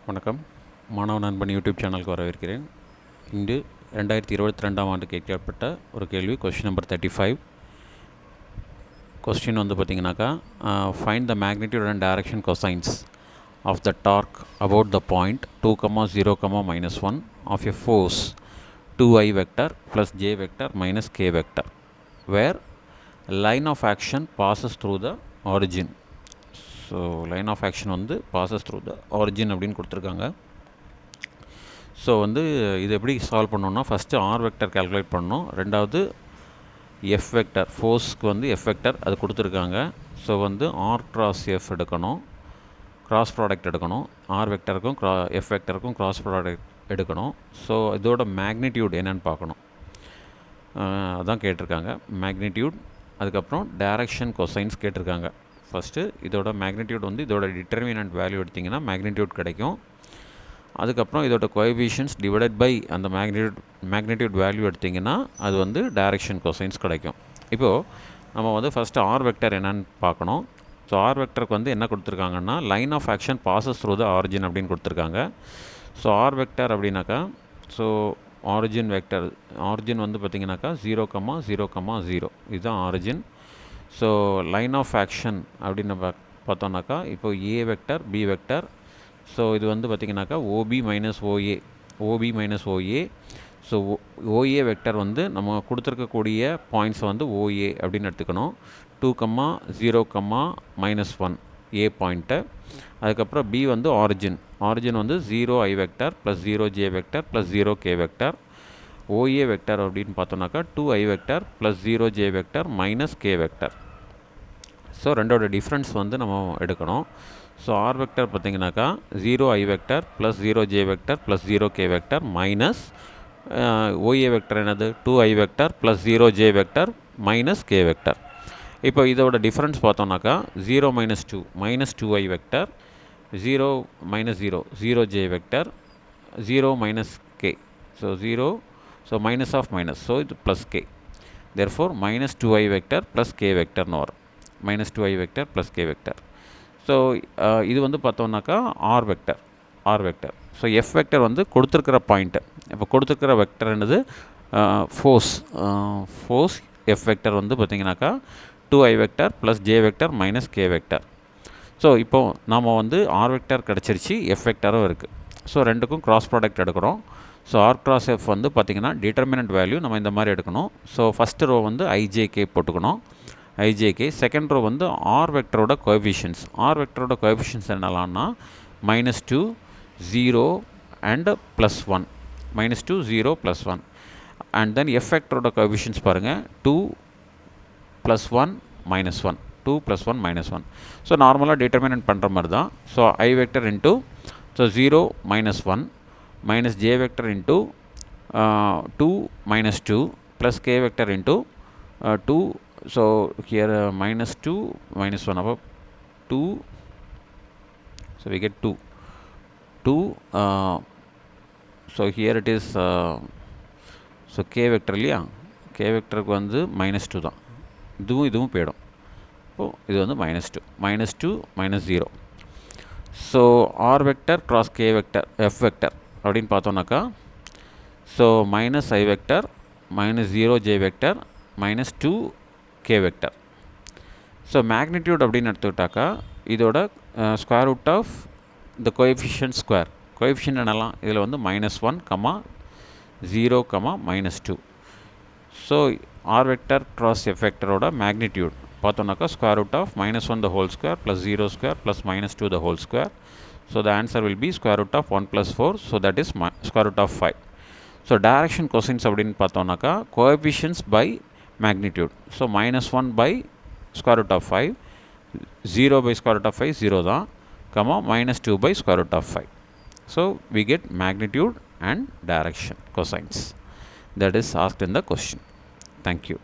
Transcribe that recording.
வணக்கம். மாணவ நண்பன் யூடியூப் சேனலுக்கு வரவேற்கிறேன். இன்று 2022ஆம் ஆண்டு கேட்கப்பட்ட ஒரு கேள்வி, கொஸ்டின் நம்பர் 35. கொஸ்டின் வந்து பார்த்திங்கனாக்கா, find the magnitude and direction cosines of the torque about the point 2,0,-1 of a force 2i vector plus j vector minus k vector where line of action passes through the origin. So line of action வந்து passes through the origin அப்படின்னு கொடுத்துருக்காங்க. So வந்து இது எப்படி solve பண்ணணும்னா, first R vector calculate பண்ணணும். ரெண்டாவது F vector, ஃபோர்ஸ்க்கு வந்து எஃப் வெக்டர் அது கொடுத்துருக்காங்க. ஸோ வந்து ஆர் கிராஸ் எஃப் எடுக்கணும், கிராஸ் ப்ராடக்ட் எடுக்கணும். ஆர் வெக்டருக்கும் எஃப் வெக்டருக்கும் கிராஸ் ப்ராடக்ட் எடுக்கணும். ஸோ இதோட மேக்னிடியூட் என்னென்னு பார்க்கணும், அதான் கேட்டிருக்காங்க. மேக்னிடியூட், அதுக்கப்புறம் டைரக்ஷன் கொசைன்ஸ் கேட்டிருக்காங்க. ஃபஸ்ட்டு இதோட மேக்னிடியூட் வந்து இதோட டிட்டர்மினன்ட் வேல்யூ எடுத்திங்கன்னா மேக்னிடியூட் கிடைக்கும். அதுக்கப்புறம் இதோட கோஎஃபிஷியன்ட்ஸ் டிவைடட் பை அந்த மேக்னிடியூட் வேல்யூ எடுத்திங்கன்னா அது வந்து டைரக்ஷன் கொசைன்ஸ் கிடைக்கும். இப்போது நம்ம வந்து ஃபஸ்ட்டு ஆர் வெக்டர் என்னன்னு பார்க்கணும். ஸோ ஆர் வெக்டருக்கு வந்து என்ன கொடுத்துருக்காங்கன்னா, line of action passes through the origin அப்படின்னு கொடுத்துருக்காங்க. ஸோ ஆர் வெக்டர் அப்படின்னாக்கா, ஸோ ஆரிஜின் வெக்டர், ஆரிஜின் வந்து பார்த்திங்கனாக்கா 0,0,0 இதுதான் ஆரிஜின். ஸோ லைன் ஆஃப் ஆக்ஷன் அப்படின்னு பார்த்தோம்னாக்கா, இப்போ A vector, B vector. So இது வந்து பார்த்திங்கனாக்கா OB minus OA. So OA vector வந்து நம்ம கொடுத்துருக்கக்கூடிய பாயிண்ட்ஸை வந்து ஓஏ அப்படின்னு எடுத்துக்கணும். 2,0,-1 ஏ பாயிண்ட்டை. அதுக்கப்புறம் பி வந்து ஆரிஜின் வந்து 0i vector plus 0j vector plus 0k vector. OA vector அப்படின்னு பார்த்தோம்னாக்கா 2i vector plus 0j vector minus k vector. So ரெண்டோட டிஃப்ரென்ஸ் வந்து நம்ம எடுக்கணும். ஸோ ஆர் வெக்டர் பார்த்திங்கனாக்கா 0i vector plus 0j vector plus 0k vector minus OA vector என்னது 2i vector plus 0j vector minus k vector. இப்போ இதோட difference பார்த்தோம்னாக்கா 0 minus 2 minus 2i vector, 0 minus 0j vector, 0 minus k. So 0, so minus of minus, so இது plus k. Therefore minus 2i vector plus k வெக்டர்னு வரும். Minus 2i vector plus k vector. So இது வந்து பார்த்தோம்னாக்கா R vector. So F vector வந்து கொடுத்துருக்கிற point. இப்போ கொடுத்துருக்கிற வெக்டர் என்னது, ஃபோர்ஸ் எஃப் வெக்டர் வந்து பார்த்திங்கனாக்கா 2i vector plus j vector minus k vector. So இப்போது நாம் வந்து ஆர் வெக்டர் கிடச்சிருச்சு, எஃப் வெக்டரும் இருக்குது. ஸோ ரெண்டுக்கும் கிராஸ் ப்ராடக்ட் எடுக்கிறோம். ஸோ ஆர் கிராஸ் எஃப் வந்து பார்த்திங்கன்னா டிட்டர்மினன்ட் வேல்யூ நம்ம இந்த மாதிரி எடுக்கணும். ஸோ ஃபஸ்ட்டு ரோ வந்து ஐஜேகே போட்டுக்கணும், ஐஜேகே. செகண்ட் ரோ வந்து ஆர் வெக்டரோட கோஎஃபிஷியன்ட்ஸ். ஆர் வெக்டரோட கோஎஃபிஷியன்ட்ஸ் என்னலாம்னா -2, 0 அண்ட் +1. -2, 0, +1. அண்ட் தென் எஃப் வெக்டரோட கோஎஃபிஷியன்ட்ஸ் பாருங்கள், 2 + 1 -1, 2 + 1 -1. ஸோ நார்மலாக டிட்டர்மினன்ட் பண்ணுற மாதிரி தான். So I vector into, so 0 -1 minus j vector into 2 minus 2 plus k vector into 2. So here -2 -1 above 2. So we get 2. So here it is, so k vector இல்லையா, k vector வந்து -2 தான். இதுவும் போயிடும். இப்போது இது வந்து -2 -0. So R vector cross k vector f vector அப்படின்னு பார்த்தோம்னாக்கா, so minus I vector minus 0j vector minus 2k vector. So magnitude அப்படின்னு எடுத்துக்கிட்டாக்கா இதோட square root of the coefficient square. Coefficient என்னலாம் இதில் வந்து -1, 0, -2. So R vector cross F வெக்டரோட magnitude பார்த்தோம்னாக்கா square root of -1 the whole square plus 0 square plus -2 the whole square. So the answer will be square root of 1 plus 4, so that is square root of 5. So direction cosines அப்படின்னு பார்த்தோம்னாக்கா coefficients by magnitude. So -1 by square root of 5, 0 by square root of 5 0 தான், -2 by square root of 5. So we get magnitude and direction cosines. That is asked in the question. Thank you.